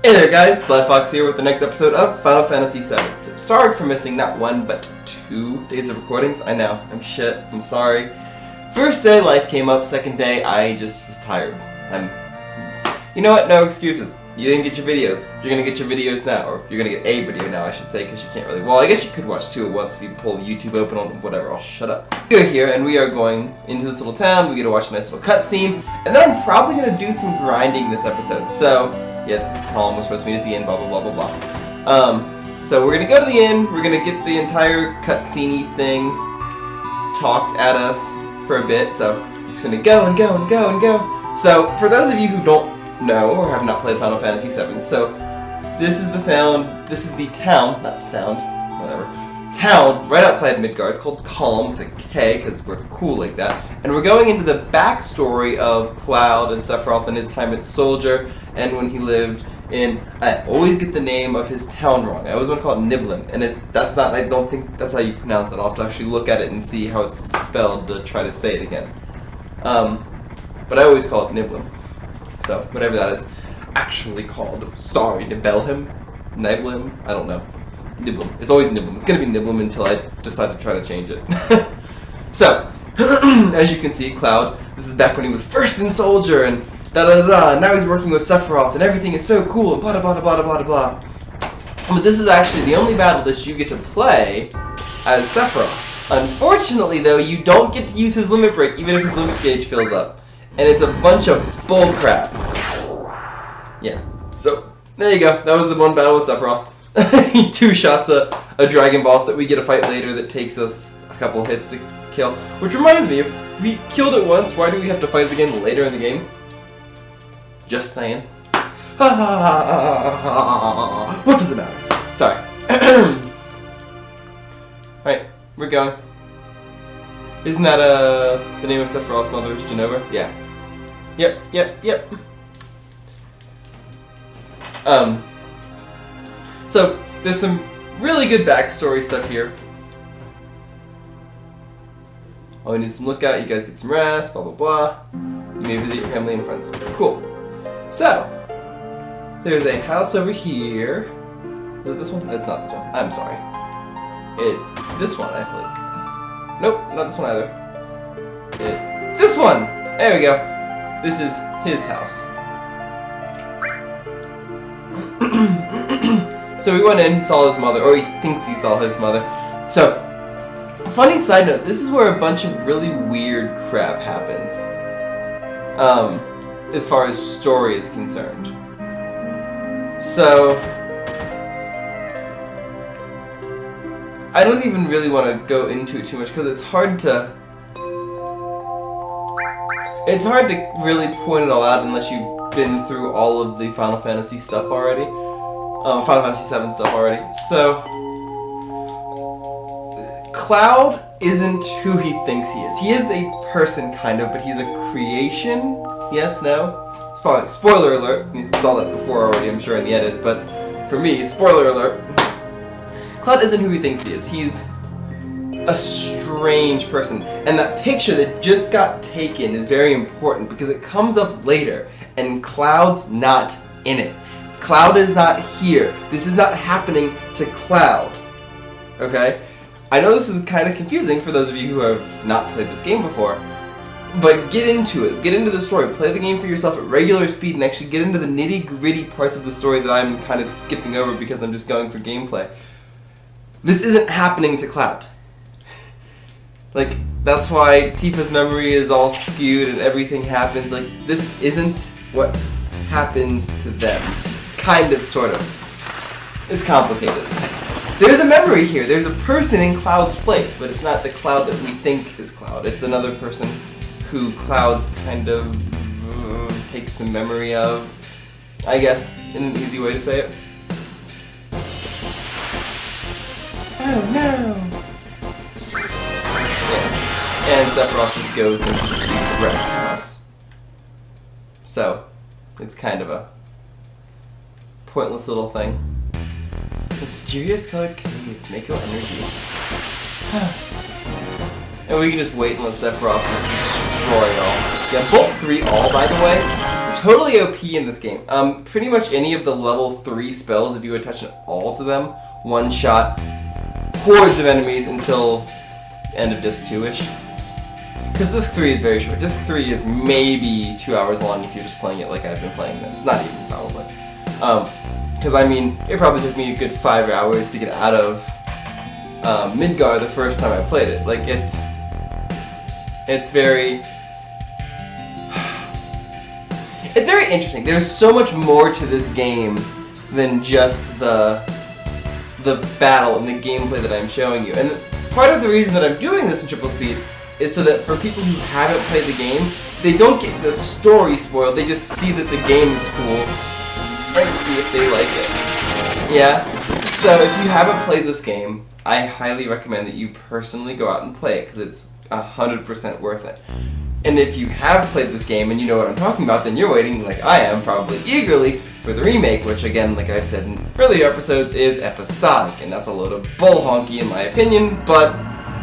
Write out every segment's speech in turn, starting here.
Hey there guys, Slyfox here with the next episode of Final Fantasy VII. So sorry for missing not 1 but 2 days of recordings. I know, I'm shit, I'm sorry. First day life came up, second day I just was tired. You know what, no excuses. You didn't get your videos. You're gonna get your videos now, or you're gonna get a video now I should say, because you can't really, well I guess you could watch 2 at once if you pull YouTube open on whatever, I'll shut up. We're here and we are going into this little town, we get to watch a nice little cutscene, and then I'm probably gonna do some grinding this episode, so yeah, this is calm, we're supposed to meet at the end, blah blah blah blah blah. So we're gonna go to the inn, we're gonna get the entire cutscene-y thing talked at us for a bit, so we're just gonna go and go and go and go. So, for those of you who don't know or have not played Final Fantasy VII, so this is the town, not sound, whatever, town right outside Midgard. It's called Calm with a K because we're cool like that. And we're going into the backstory of Cloud and Sephiroth and his time at Soldier and when he lived in, I always get the name of his town wrong. I always want to call it Niblin, and that's not, I don't think that's how you pronounce it. I'll have to actually look at it and see how it's spelled to try to say it again. But I always call it Niblin. So, whatever that is actually called. Sorry, Nibelheim? Niblim? I don't know. Niblim. It's always Niblim. It's gonna be Niblim until I decide to try to change it. So, as you can see, Cloud, this is back when he was first in Soldier, and da-da-da-da, and now he's working with Sephiroth, and everything is so cool, and blah-da-blah-da-blah-da-blah. But this is actually the only battle that you get to play as Sephiroth. Unfortunately, though, you don't get to use his limit break, even if his limit gauge fills up. And it's a bunch of bullcrap. Yeah. So, there you go. That was the one battle with Sephiroth. He two-shots a dragon boss that we get to fight later that takes us a couple hits to kill. Which reminds me, if we killed it once, why do we have to fight it again later in the game? Just saying. What does it matter? Sorry. Alright, we're going. Isn't that the name of Sephiroth's mother is Genova? Yeah. Yep. So there's some really good backstory stuff here. Oh, you need some lookout, you guys get some rest, blah blah blah. You may visit your family and friends. Cool. So there's a house over here. Is it this one? It's not this one. I'm sorry. It's this one, I think. Nope, not this one either. It's this one! There we go. This is his house. So we went in, he saw his mother, or he thinks he saw his mother. So, funny side note, this is where a bunch of really weird crap happens. As far as story is concerned. So, I don't even really want to go into it too much because it's hard to really point it all out unless you've been through all of the Final Fantasy stuff already. Final Fantasy VII stuff already. So, Cloud isn't who he thinks he is. He is a person, kind of, but he's a creation. Yes, no? It's probably, spoiler alert. You saw that before already, I'm sure, in the edit, but for me, spoiler alert. Cloud isn't who he thinks he is. He's a strange person. And that picture that just got taken is very important because it comes up later and Cloud's not in it. Cloud is not here. This is not happening to Cloud. Okay? I know this is kind of confusing for those of you who have not played this game before, but get into it. Get into the story. Play the game for yourself at regular speed and actually get into the nitty-gritty parts of the story that I'm kind of skipping over because I'm just going for gameplay. This isn't happening to Cloud. Like, that's why Tifa's memory is all skewed and everything happens. Like, this isn't what happens to them. Kind of, sort of. It's complicated. There's a memory here. There's a person in Cloud's place, but it's not the Cloud that we think is Cloud. It's another person who Cloud kind of takes the memory of, I guess, in an easy way to say it. Oh no! Yeah. And Sephiroth just goes into Red's house. So, it's kind of a pointless little thing. Mysterious colored cave, Mako energy. And we can just wait and let Sephiroth just destroy it all. Yeah, Bolt 3 all, by the way, totally OP in this game. Pretty much any of the level 3 spells, if you attach all to them, one shot hordes of enemies until end of disc 2-ish. Because disc 3 is very short. Disc 3 is maybe 2 hours long if you're just playing it like I've been playing this. Not even, probably. Because I mean, it probably took me a good 5 hours to get out of Midgar the first time I played it. Like, it's very... It's very interesting. There's so much more to this game than just the battle and the gameplay that I'm showing you. And part of the reason that I'm doing this in triple speed is so that for people who haven't played the game, they don't get the story spoiled, they just see that the game is cool and see if they like it. Yeah? So if you haven't played this game, I highly recommend that you personally go out and play it, because it's 100% worth it. And if you have played this game and you know what I'm talking about, then you're waiting, like I am, probably eagerly, for the remake, which again, like I've said in earlier episodes, is episodic, and that's a load of bull honky in my opinion, but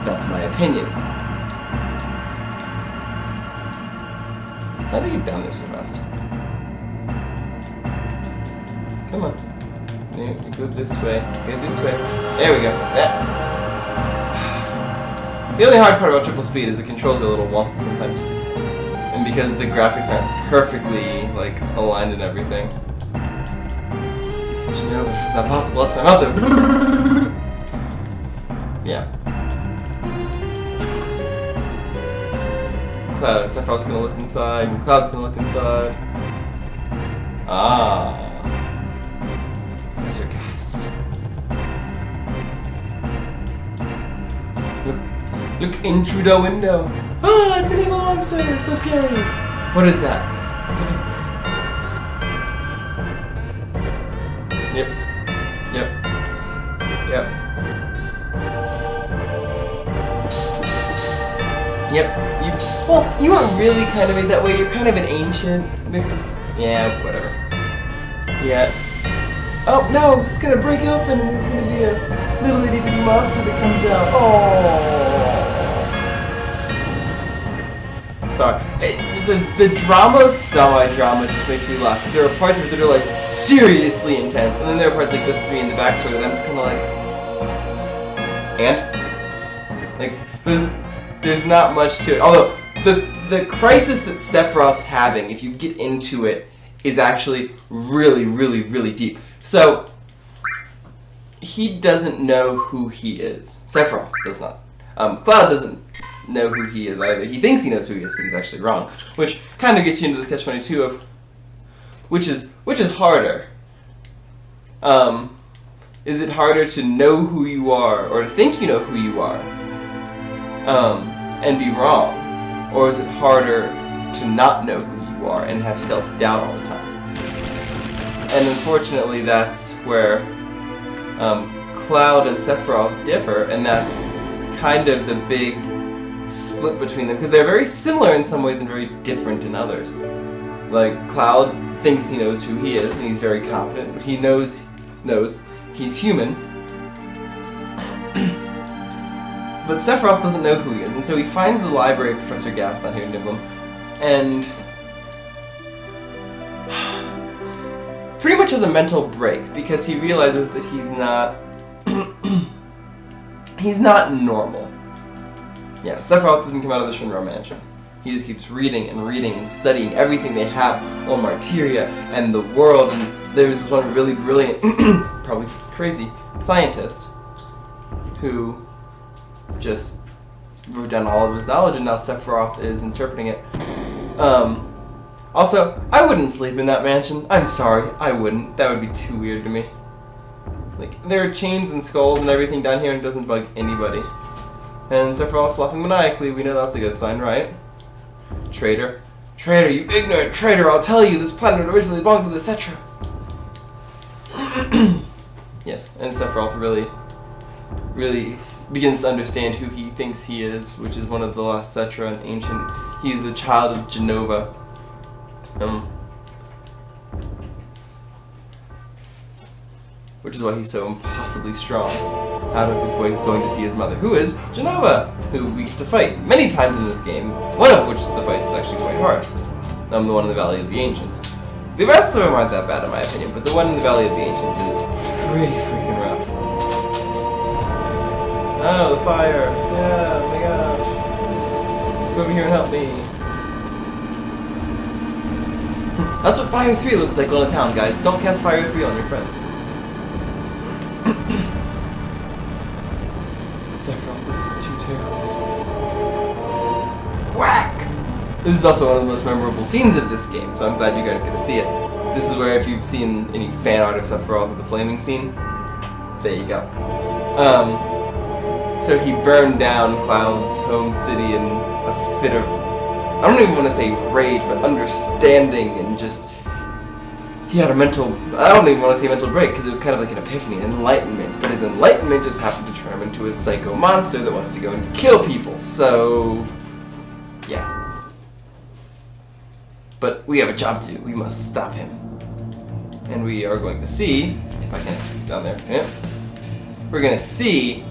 that's my opinion. How do I get down there so fast? Come on. Yeah, go this way. Go this way. There we go. Yeah. The only hard part about triple speed is the controls are a little wonky sometimes. And because the graphics aren't perfectly, like, aligned and everything. No, it's not possible. That's my mother. Yeah. Cloud. Sephiroth's gonna look inside, and Cloud's gonna look inside. Ah. Professor Gast. Look in through the window. Ah, it's an evil monster. So scary. What is that? Yep. Yep. Yep. Yep. Well, you weren't really kind of made that way. You're kind of an ancient mixed with... Yeah, whatever. Yeah. Oh, no! It's gonna break open and there's gonna be a little itty-bitty monster that comes out. Oh. Sorry. The drama, semi-drama, just makes me laugh. Because there are parts of it that are, like, seriously intense. And then there are parts like this to me in the backstory that I'm just kind of like... And? Like, there's not much to it. Although, the crisis that Sephiroth's having, if you get into it, is actually really, really, really deep. So, he doesn't know who he is. Sephiroth does not. Cloud doesn't know who he is either. He thinks he knows who he is, but he's actually wrong. Which kind of gets you into this catch-22 of which is harder. Is it harder to know who you are, or to think you know who you are, and be wrong? Or is it harder to not know who you are and have self-doubt all the time? And unfortunately, that's where Cloud and Sephiroth differ, and that's kind of the big split between them, because they're very similar in some ways and very different in others. Like, Cloud thinks he knows who he is, and he's very confident. He knows he's human. But Sephiroth doesn't know who he is, and so he finds the library of Professor Gast on here in Niblum, and pretty much has a mental break, because he realizes that he's not he's not normal. Yeah, Sephiroth doesn't come out of the Shinra Mansion. He just keeps reading and studying everything they have on Martyria and the world, and there's this one really brilliant, probably crazy, scientist who just wrote down all of his knowledge, and now Sephiroth is interpreting it. Also, I wouldn't sleep in that mansion. I'm sorry, I wouldn't. That would be too weird to me. Like, there are chains and skulls and everything down here, and it doesn't bug anybody. And Sephiroth's laughing maniacally. We know that's a good sign, right? Traitor. Traitor, you ignorant traitor! I'll tell you, this planet originally belonged to the Cetra. Yes, and Sephiroth really begins to understand who he thinks he is, which is one of the last Cetra and ancient. He's the child of Genova. Which is why he's so impossibly strong. Out of his way, he's going to see his mother, who is Genova, who we used to fight many times in this game, one of which the fight is actually quite hard. the one in the Valley of the Ancients. The rest of them aren't that bad in my opinion, but the one in the Valley of the Ancients is pretty freaking rough. Oh, the fire! Yeah, oh my gosh! Come over here and help me. That's what Fire 3 looks like on a town, guys. Don't cast Fire 3 on your friends. Sephiroth, this is too terrible. Whack! This is also one of the most memorable scenes of this game, so I'm glad you guys get to see it. This is where, if you've seen any fan art of Sephiroth with the flaming scene, there you go. So he burned down Cloud's home city in a fit of, I don't even want to say rage, but understanding, and just, he had a mental, I don't even want to say mental break, because it was kind of like an epiphany, an enlightenment, but his enlightenment just happened to turn him into a psycho monster that wants to go and kill people, so, yeah. But we have a job to do, we must stop him. And we are going to see, if I can, down there, yeah. We're going to see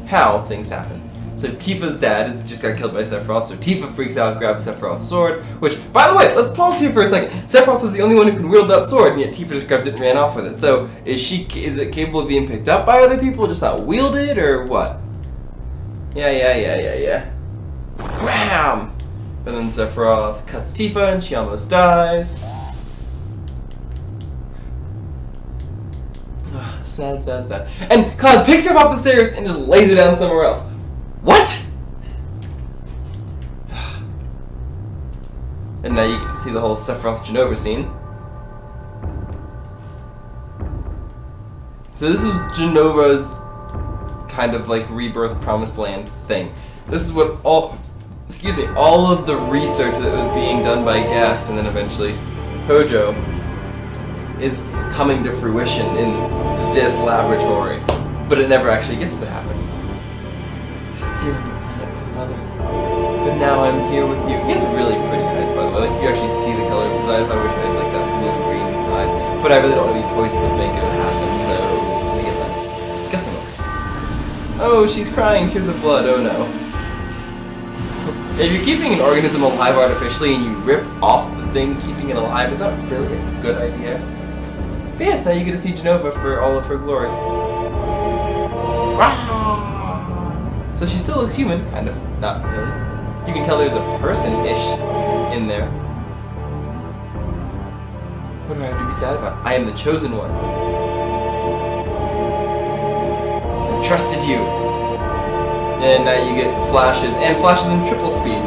how things happen. So Tifa's dad just got killed by Sephiroth, so Tifa freaks out, grabs Sephiroth's sword, which, by the way, let's pause here for a second. Sephiroth is the only one who can wield that sword, and yet Tifa just grabbed it and ran off with it. So, is it capable of being picked up by other people, just not wielded, or what? Yeah. Wham! And then Sephiroth cuts Tifa, and she almost dies. Sad. And Cloud picks her up off the stairs and just lays her down somewhere else. What? And now you get to see the whole Sephiroth Jenova scene. So this is Jenova's kind of like rebirth promised land thing. This is what all of the research that was being done by Gast and then eventually Hojo is coming to fruition in this laboratory, but it never actually gets to happen. You're stealing the planet from Mother, but now I'm here with you. He has really pretty eyes, by the way. Like, if you actually see the color of his eyes, I wish I had like that blue-green eyes, but I really don't want to be poisoned with makeup and have them, so I guess I'm okay. Oh, she's crying. Here's her blood. Oh no. If you're keeping an organism alive artificially and you rip off the thing keeping it alive, is that really a good idea? But yes, now you get to see Jenova for all of her glory. So she still looks human, kind of. Not really. You can tell there's a person-ish in there. What do I have to be sad about? I am the chosen one. I trusted you. And now you get flashes, and flashes in triple speed.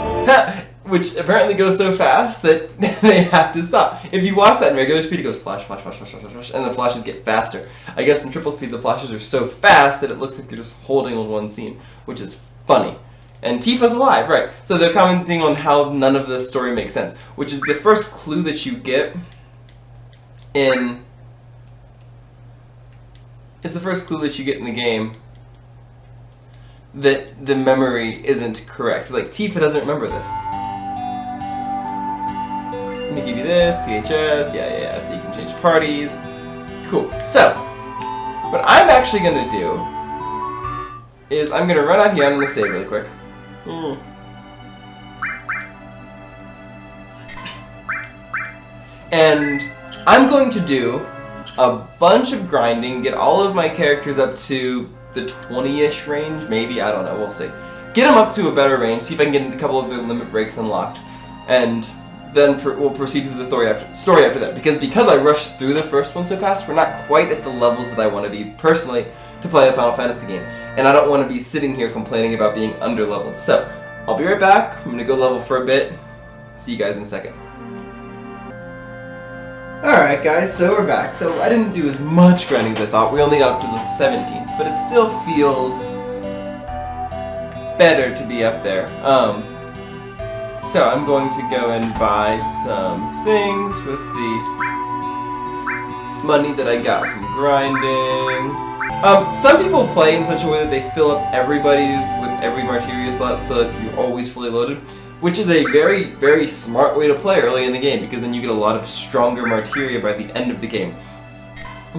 Which apparently goes so fast that they have to stop. If you watch that in regular speed, it goes flash, and the flashes get faster. I guess in triple speed, the flashes are so fast that it looks like they're just holding on one scene, which is funny. And Tifa's alive, right. So they're commenting on how none of the story makes sense, which is the first clue that you get in... It's the first clue that you get in the game that the memory isn't correct. Like, Tifa doesn't remember this. Let me give you this, PHS, yeah, so you can change parties. Cool. So, what I'm actually going to do is I'm going to run out here, I'm going to save really quick. And I'm going to do a bunch of grinding, get all of my characters up to the 20-ish range, maybe, I don't know, we'll see. Get them up to a better range, see if I can get a couple of their limit breaks unlocked, and then we'll proceed with the story after that. Because I rushed through the first one so fast, we're not quite at the levels that I want to be, personally, to play a Final Fantasy game. And I don't want to be sitting here complaining about being under-leveled. So, I'll be right back, I'm going to go level for a bit, see you guys in a second. Alright guys, so we're back. So I didn't do as much grinding as I thought. We only got up to the 17s, but it still feels better to be up there. So I'm going to go and buy some things with the money that I got from grinding. Some people play in such a way that they fill up everybody with every materia slot so that you're always fully loaded, which is a very, very smart way to play early in the game, because then you get a lot of stronger materia by the end of the game.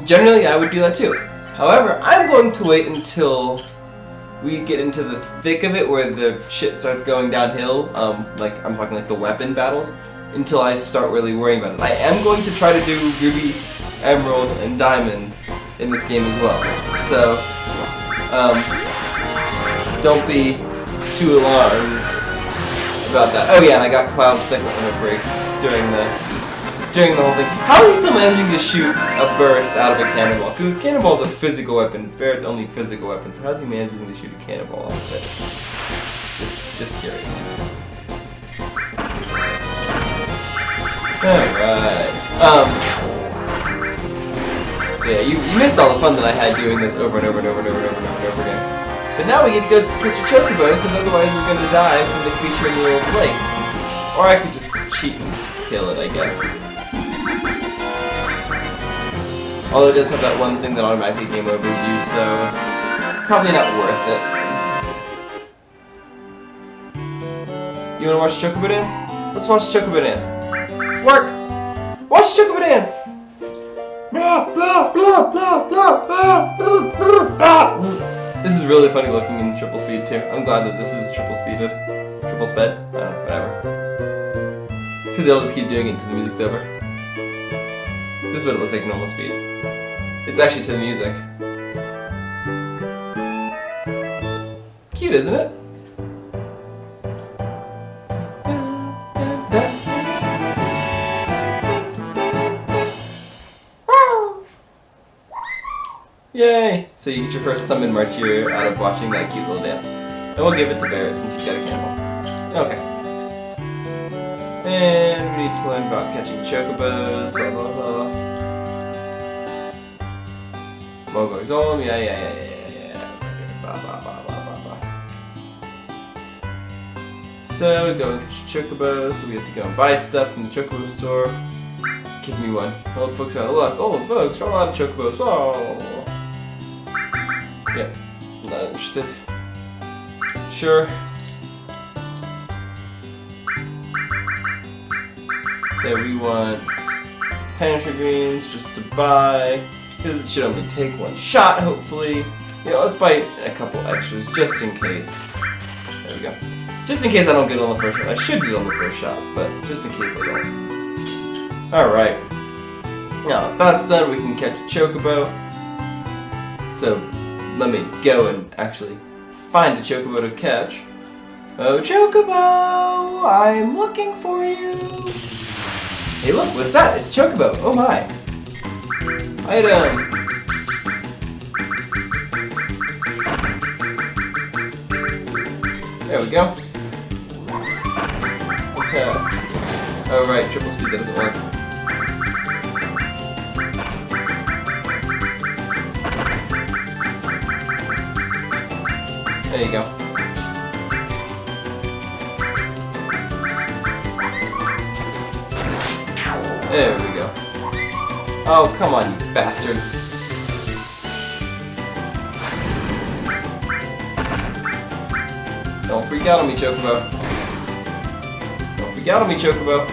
Generally, I would do that too. However, I'm going to wait until we get into the thick of it where the shit starts going downhill, like I'm talking like the weapon battles, until I start really worrying about it. I am going to try to do Ruby, Emerald, and Diamond in this game as well. So, don't be too alarmed about that. Oh yeah, and I got Cloud's second limit break during the whole thing. How is he still managing to shoot a burst out of a cannonball? Because this cannonball is a physical weapon. It's Barrett's only physical weapon. So how's he managing to shoot a cannonball off of it? Just curious. Alright. Yeah, you missed all the fun that I had doing this over and over and over and over and over and over and over again. But now we get to go catch a chocobo, because otherwise we're going to die from this creature in the little lake. Or I could just cheat and kill it, I guess. Although it does have that one thing that automatically game overs you, so probably not worth it. You wanna watch Chocobo dance? Let's watch Chocobo dance. Work! Watch Chocobo dance! Blah, blah, blah, blah, blah, blah, blah, blah. This is really funny looking in triple speed too. I'm glad that this is triple speeded. Triple sped? I don't know, whatever. Because they'll just keep doing it until the music's over. This is what it looks like normal speed. It's actually to the music. Cute, isn't it? Yay! So you get your first summon martyr out of watching that cute little dance. And we'll give it to Barrett since he's got a cannonball. Okay. And we need to learn about catching chocobos, blah blah blah. Mogo's home, yeah. Okay, blah blah blah blah blah blah. So we go and catch chocobos, so we have to go and buy stuff from the chocobo store. Give me one. Old folks are out of luck. Old folks are a lot of chocobos. Oh. Yep. Not interested. Sure. So we want pantry greens just to buy, because it should only take one shot, hopefully. You know, let's buy a couple extras just in case. There we go. Just in case I don't get on the first shot. I should get on the first shot, but just in case I don't. Alright. Now that's done, we can catch a chocobo. So let me go and actually find a chocobo to catch. Oh, chocobo! I'm looking for you! Hey look, what's that? It's chocobo! Oh my! Item! There we go. Okay. Oh right, triple speed, that doesn't work. There you go. There we go. Oh, come on, you bastard. Don't freak out on me, Chocobo. Don't freak out on me, Chocobo.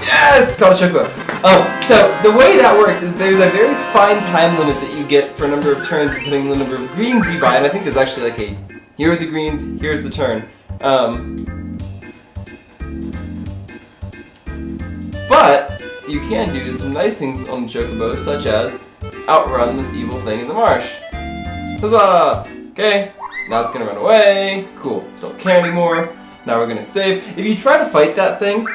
Yes! Caught a Chocobo. So the way that works is there's a very fine time limit that you get for a number of turns depending on the number of greens you buy, and I think there's actually like a, here are the greens, here's the turn. But you can do some nice things on Chocobo, such as outrun this evil thing in the marsh. Huzzah! Okay, now it's gonna run away. Cool, don't care anymore. Now we're gonna save. If you try to fight that thing,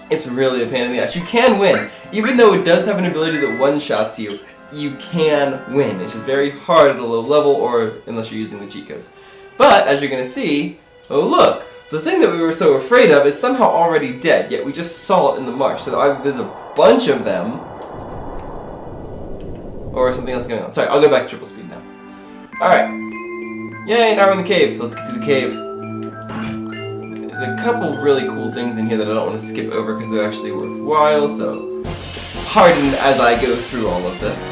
it's really a pain in the ass. You can win. Even though it does have an ability that one-shots you, you can win. It's just very hard at a low level, or unless you're using the cheat codes. But, as you're gonna see, oh look! The thing that we were so afraid of is somehow already dead, yet we just saw it in the marsh. So either there's a bunch of them, or something else going on. Sorry, I'll go back to triple speed now. Alright. Yay, now we're in the cave, so let's get to the cave. There's a couple really cool things in here that I don't want to skip over because they're actually worthwhile, so pardon as I go through all of this.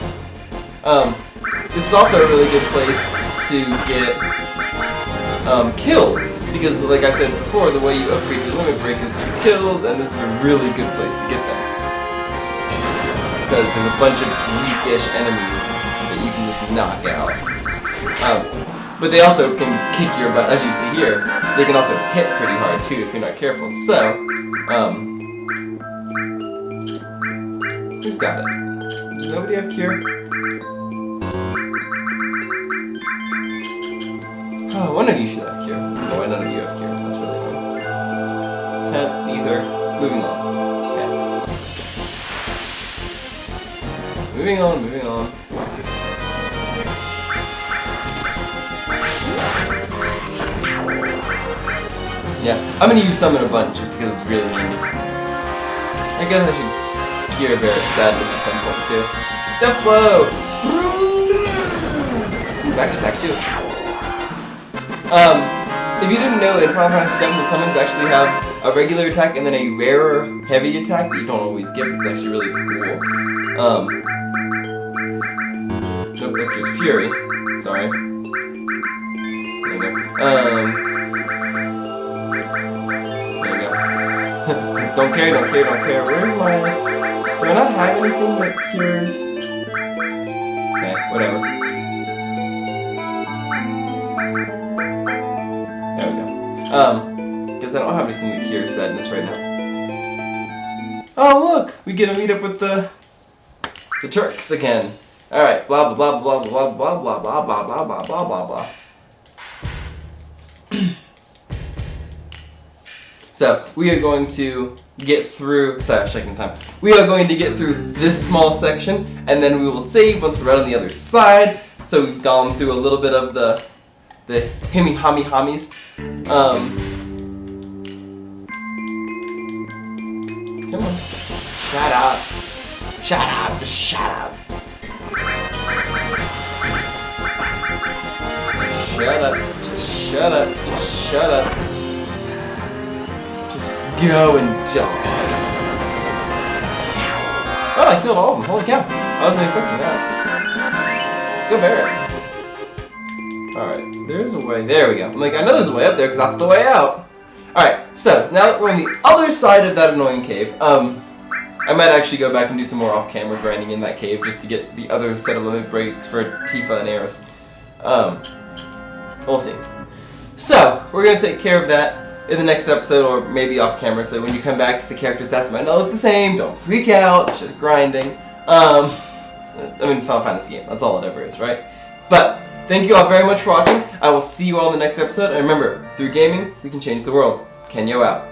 This is also a really good place to get kills, because like I said before, the way you upgrade your limit break is through kills, and this is a really good place to get them. because there's a bunch of weakish enemies that you can just knock out. But they also can kick your butt, as you see here. They can also hit pretty hard too if you're not careful. So, who's got it? Does nobody have cure? Oh, one of you should have cure. No, why none of you have cure? That's really annoying. Tent, neither. Moving on. Okay. Moving on, moving on. Yeah, I'm gonna use summon a bunch just because it's really handy. I guess I should cure Barrett's sadness at some point too. Death blow! Back attack too. If you didn't know, in Final Fantasy VII, the summons actually have a regular attack and then a rarer heavy attack that you don't always get. It's actually really cool. Nope, that cures Fury. Sorry. There you go. Don't care, don't care, don't care. Where's my... Do I not have anything that cures... Okay, whatever. There we go. Guess I don't have anything that cures sadness right now. Oh, look! We get to meet up with the Turks again. Alright, blah blah blah blah blah blah blah blah blah blah blah blah blah. So, we are going to get through, sorry, I'm checking time. We are going to get through this small section, and then we will save once we're out on the other side. So we've gone through a little bit of the himmy-hommy-hommies. Come on. Shut up. Shut up, just shut up. Shut up, just shut up, just shut up. Go and die. Oh, I killed all of them. Holy cow. I wasn't expecting that. Go Barrett. Alright, there's a way. There we go. I'm like, I know there's a way up there because that's the way out. Alright, so now that we're on the other side of that annoying cave, I might actually go back and do some more off-camera grinding in that cave just to get the other set of limit breaks for Tifa and Eris. We'll see. So, we're going to take care of that in the next episode, or maybe off camera, so when you come back, the character stats might not look the same. Don't freak out, it's just grinding. I mean, it's a Final Fantasy game, that's all it ever is, right? But, thank you all very much for watching. I will see you all in the next episode, and remember, through gaming, we can change the world. Kynyo out.